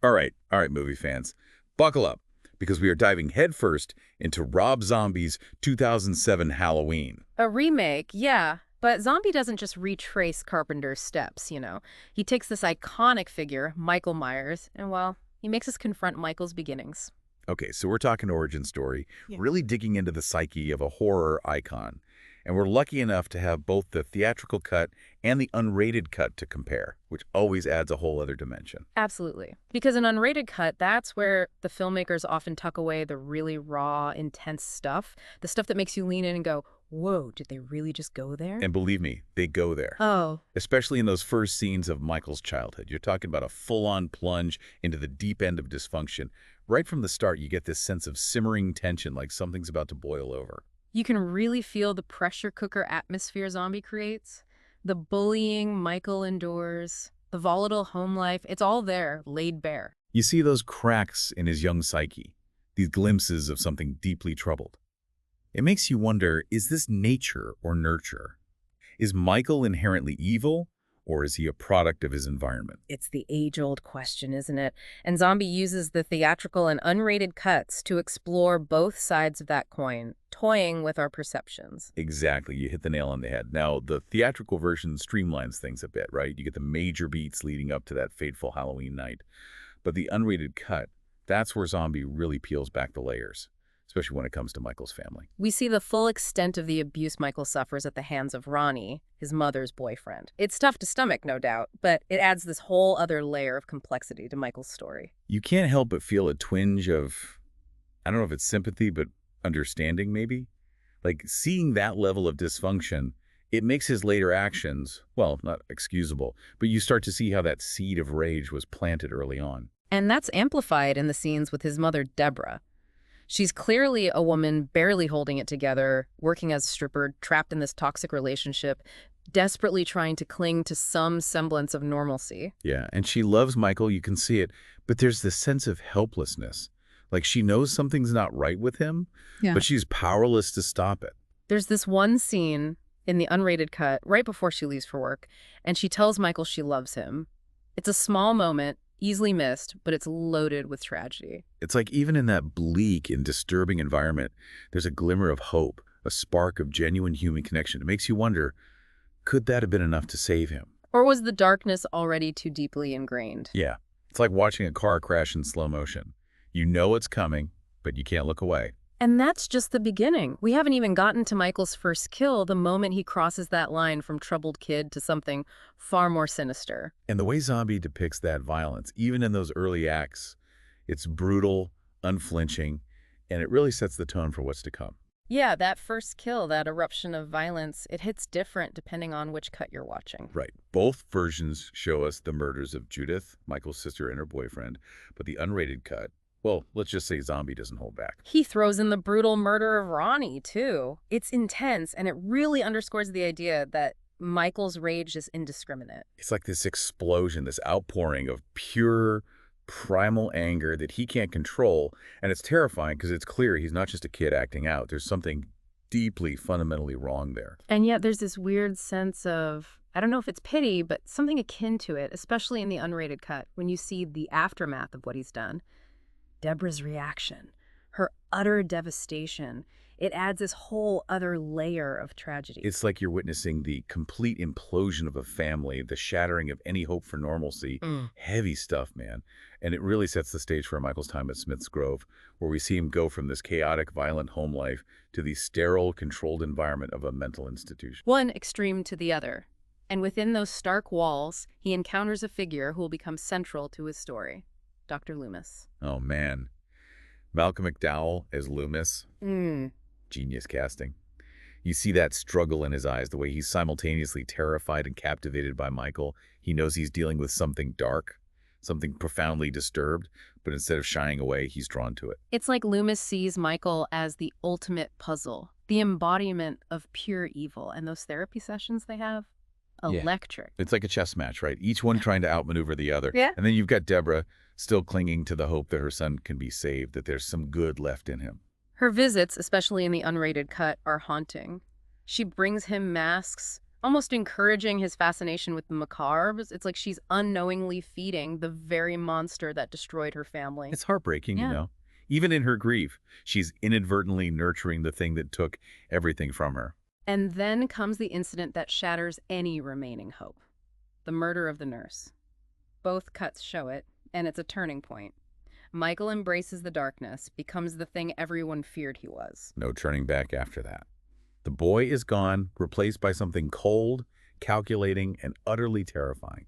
All right, movie fans. Buckle up, because we are diving headfirst into Rob Zombie's 2007 Halloween. A remake, yeah. But Zombie doesn't just retrace Carpenter's steps. He takes this iconic figure, Michael Myers, and, well, he makes us confront Michael's beginnings. Okay, so we're talking origin story, Yeah. really digging into the psyche of a horror icon. And we're lucky enough to have both the theatrical cut and the unrated cut to compare, which always adds a whole other dimension. Absolutely. Because an unrated cut, that's where the filmmakers often tuck away the really raw, intense stuff, the stuff that makes you lean in and go, whoa, did they really just go there? And believe me, they go there. Oh, Especially in those first scenes of Michael's childhood. You're talking about a full-on plunge into the deep end of dysfunction. Right from the start, you get this sense of simmering tension, like something's about to boil over. you can really feel the pressure cooker atmosphere Zombie creates. The bullying Michael endures, the volatile home life, it's all there, laid bare. You see those cracks in his young psyche, these glimpses of something deeply troubled. It makes you wonder, is this nature or nurture? Is Michael inherently evil, or is he a product of his environment? It's the age-old question, isn't it? And Zombie uses the theatrical and unrated cuts to explore both sides of that coin, toying with our perceptions. Exactly, you hit the nail on the head. Now, the theatrical version streamlines things a bit, right? You get the major beats leading up to that fateful Halloween night. But the unrated cut, that's where Zombie really peels back the layers, especially when it comes to Michael's family. We see the full extent of the abuse Michael suffers at the hands of Ronnie, his mother's boyfriend. It's tough to stomach, no doubt, but it adds this whole other layer of complexity to Michael's story. You can't help but feel a twinge of, I don't know if it's sympathy, but understanding maybe? Like seeing that level of dysfunction, it makes his later actions, well, not excusable, but you start to see how that seed of rage was planted early on. And that's amplified in the scenes with his mother, Deborah. She's clearly a woman barely holding it together, working as a stripper, trapped in this toxic relationship, desperately trying to cling to some semblance of normalcy. Yeah, and she loves Michael, you can see it, but there's this sense of helplessness. Like she knows something's not right with him, Yeah. but she's powerless to stop it. There's this one scene in the unrated cut right before she leaves for work, and she tells Michael she loves him. It's a small moment, easily missed, but it's loaded with tragedy. It's like even in that bleak and disturbing environment, there's a glimmer of hope, a spark of genuine human connection. It makes you wonder, could that have been enough to save him? Or was the darkness already too deeply ingrained? Yeah, it's like watching a car crash in slow motion. You know it's coming, but you can't look away. And that's just the beginning. We haven't even gotten to Michael's first kill the moment he crosses that line from troubled kid to something far more sinister. And the way Zombie depicts that violence, even in those early acts, it's brutal, unflinching, and it really sets the tone for what's to come. Yeah, that first kill, that eruption of violence, it hits different depending on which cut you're watching. Right. Both versions show us the murders of Judith, Michael's sister, and her boyfriend, but the unrated cut, well, let's just say Zombie doesn't hold back. He throws in the brutal murder of Ronnie, too. It's intense, and it really underscores the idea that Michael's rage is indiscriminate. It's like this explosion, this outpouring of pure, primal anger that he can't control, and it's terrifying because it's clear he's not just a kid acting out. There's something deeply, fundamentally wrong there. And yet there's this weird sense of, I don't know if it's pity, but something akin to it, especially in the unrated cut, when you see the aftermath of what he's done. Deborah's reaction, her utter devastation, it adds this whole other layer of tragedy. It's like you're witnessing the complete implosion of a family, the shattering of any hope for normalcy. Heavy stuff, man. And it really sets the stage for Michael's time at Smith's Grove, where we see him go from this chaotic, violent home life to the sterile, controlled environment of a mental institution. One extreme to the other. And within those stark walls, he encounters a figure who will become central to his story, Dr. Loomis. Oh, man. Malcolm McDowell as Loomis. Genius casting. You see that struggle in his eyes, the way he's simultaneously terrified and captivated by Michael. He knows he's dealing with something dark, something profoundly disturbed, but instead of shying away, he's drawn to it. It's like Loomis sees Michael as the ultimate puzzle, the embodiment of pure evil. And those therapy sessions they have, Yeah. electric. It's like a chess match, right? Each one trying to outmaneuver the other. Yeah. And then you've got Deborah still clinging to the hope that her son can be saved, that there's some good left in him. Her visits, especially in the unrated cut, are haunting. She brings him masks, almost encouraging his fascination with the macabre. It's like she's unknowingly feeding the very monster that destroyed her family. It's heartbreaking, you Yeah. know. Even in her grief, she's inadvertently nurturing the thing that took everything from her. And then comes the incident that shatters any remaining hope. The murder of the nurse. Both cuts show it, and it's a turning point. Michael embraces the darkness, becomes the thing everyone feared he was. No turning back after that. The boy is gone, replaced by something cold, calculating, and utterly terrifying.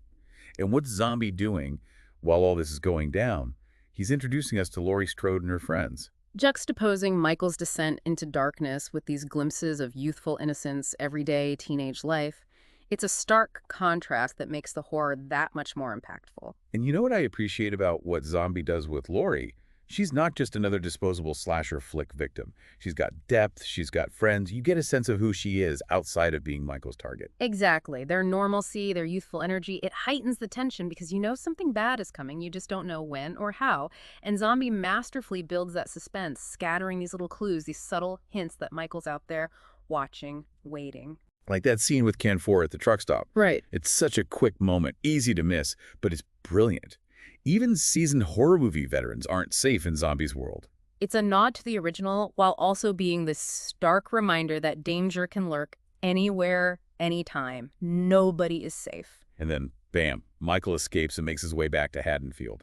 And what's Zombie doing while all this is going down? He's introducing us to Laurie Strode and her friends. Juxtaposing Michael's descent into darkness with these glimpses of youthful innocence, everyday teenage life, it's a stark contrast that makes the horror that much more impactful. And you know what I appreciate about what Zombie does with Laurie? She's not just another disposable slasher flick victim. She's got depth, she's got friends. You get a sense of who she is outside of being Michael's target. Exactly. Their normalcy, their youthful energy, it heightens the tension because you know something bad is coming. You just don't know when or how. And Zombie masterfully builds that suspense, scattering these little clues, these subtle hints that Michael's out there watching, waiting. Like that scene with Ken 4 at the truck stop. Right. It's such a quick moment, easy to miss, but it's brilliant. Even seasoned horror movie veterans aren't safe in Zombie's world. It's a nod to the original while also being this stark reminder that danger can lurk anywhere, anytime. Nobody is safe. And then, bam, Michael escapes and makes his way back to Haddonfield.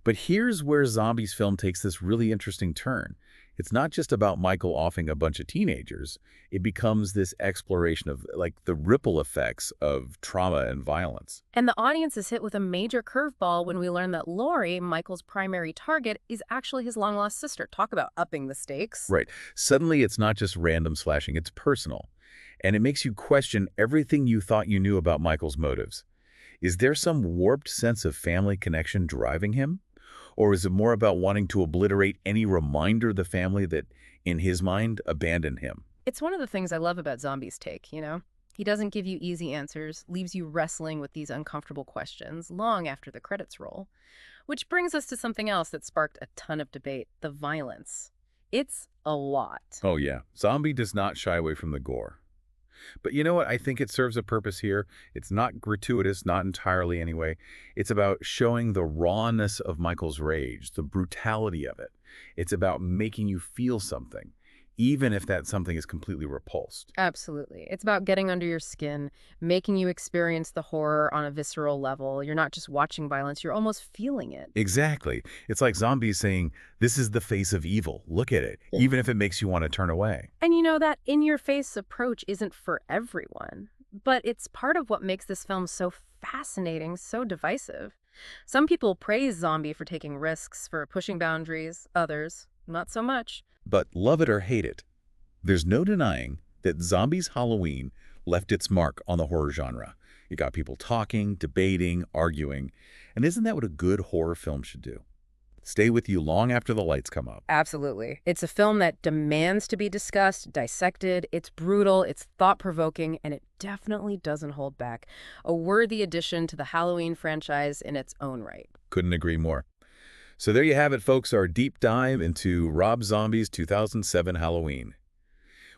But here's where Zombie's film takes this really interesting turn. It's not just about Michael offing a bunch of teenagers. It becomes this exploration of, like, the ripple effects of trauma and violence. And the audience is hit with a major curveball when we learn that Laurie, Michael's primary target, is actually his long-lost sister. Talk about upping the stakes. Right. Suddenly, it's not just random slashing, it's personal. And it makes you question everything you thought you knew about Michael's motives. Is there some warped sense of family connection driving him? Or is it more about wanting to obliterate any reminder of the family that, in his mind, abandoned him? It's one of the things I love about Zombie's take, you know? He doesn't give you easy answers, leaves you wrestling with these uncomfortable questions long after the credits roll. Which brings us to something else that sparked a ton of debate, the violence. It's a lot. Oh yeah, Zombie does not shy away from the gore. But you know what? I think it serves a purpose here. It's not gratuitous, not entirely anyway. It's about showing the rawness of Michael's rage, the brutality of it. It's about making you feel something, even if that something is completely repulsed. Absolutely. It's about getting under your skin, making you experience the horror on a visceral level. You're not just watching violence, you're almost feeling it. Exactly. It's like Zombies saying, this is the face of evil. Look at it, Yeah. even if it makes you want to turn away. And you know that in-your-face approach isn't for everyone, but it's part of what makes this film so fascinating, so divisive. Some people praise Zombie for taking risks, for pushing boundaries, others, not so much. But love it or hate it, there's no denying that Zombies Halloween left its mark on the horror genre. It got people talking, debating, arguing. And isn't that what a good horror film should do? Stay with you long after the lights come up. Absolutely. It's a film that demands to be discussed, dissected. It's brutal, it's thought-provoking, and it definitely doesn't hold back. A worthy addition to the Halloween franchise in its own right. Couldn't agree more. So there you have it, folks, our deep dive into Rob Zombie's 2007 Halloween.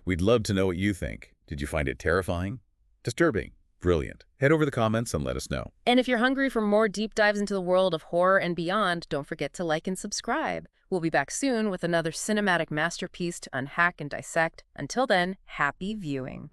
We'd love to know what you think. Did you find it terrifying? Disturbing? Brilliant? Head over the comments and let us know. And if you're hungry for more deep dives into the world of horror and beyond, don't forget to like and subscribe. We'll be back soon with another cinematic masterpiece to unhack and dissect. Until then, happy viewing.